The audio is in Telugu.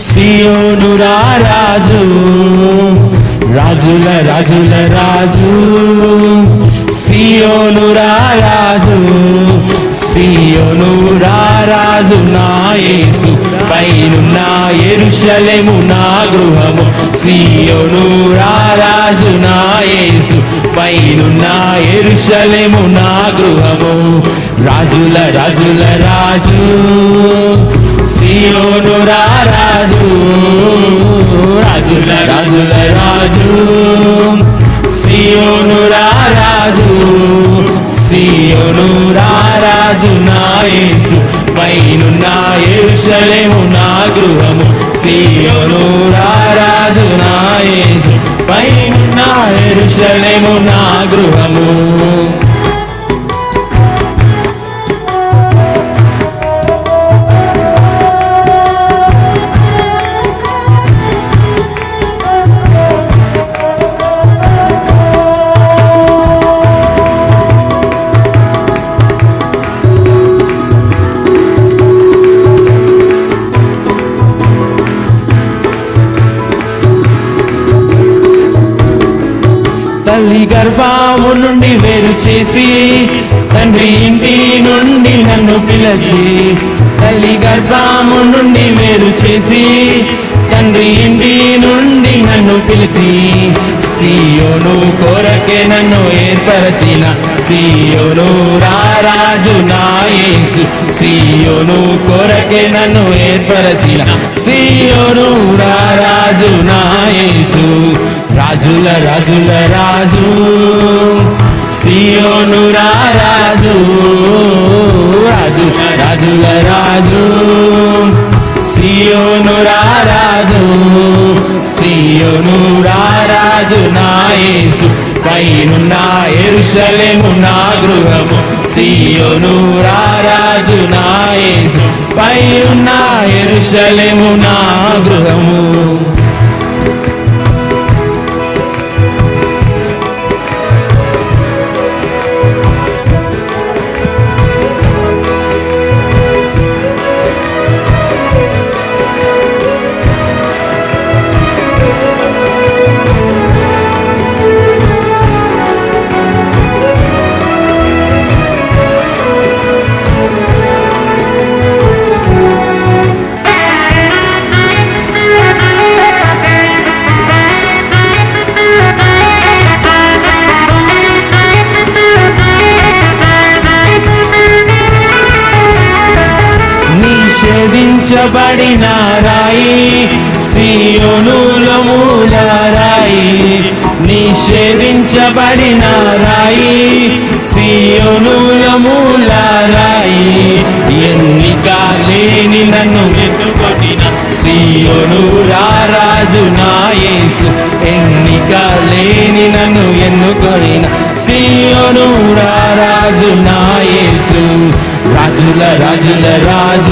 సియోను రారాజు, రాజుల రాజుల రాజు, సియోను రారాజు, సియోను రారాజు నా యేసు, పైనున్న యెరూషలేము నా గృహము. సియోను రారాజు నా యేసు, పైనున్న యెరూషలేము నా గృహము. రాజుల రాజుల రాజు, సియోను రారాజు, రాజుల రాజుల రాజు, సియోను రారాజు, సియోను రారాజు నా యేసు, పైనున్న యెరూషలేము నా గృహము. సియోను రారాజు నా యేసు, పైనున్న యెరూషలేము నా గృహము. తల్లి గర్భము నుండి వేరు చేసి, తండ్రి ఇంటి నుండి నన్ను పిలిచి, తల్లి గర్భము నుండి వేరు చేసి, తండ్రి ఇంటి నుండి నన్ను పిలిచి, సియోను కొరకే నన్ను ఏర్పరచిన సియోను రారాజు నా యేసు, సియోను కొరకే నన్ను ఏర్పరచిన సియోను రారాజు నా యేసు. రాజుల రాజుల రాజు, సియోను రారాజు, రాజుల రాజుల రాజు, సియోను రారాజు, సియోను రారాజు నా యేసు, పైనున్న యెరూషలేము నా గృహము. సియోను రారాజు నా యేసు, పైనున్న యెరూషలేము నా గృహము. నిషేధించబడిన రాయి, సియోనులో మూల రాయి, నిషేధించబడిన రాయి, సియోనులో మూల రాయి, ఎన్నిక లేని నన్ను ఎత్తుకొట్టిన సియోను రారాజు నా యేసు, ఎన్నిక లేని నన్ను ఎన్నుకొనిన సియోను రారాజు నా యేసు. రాజుల రాజుల రాజు,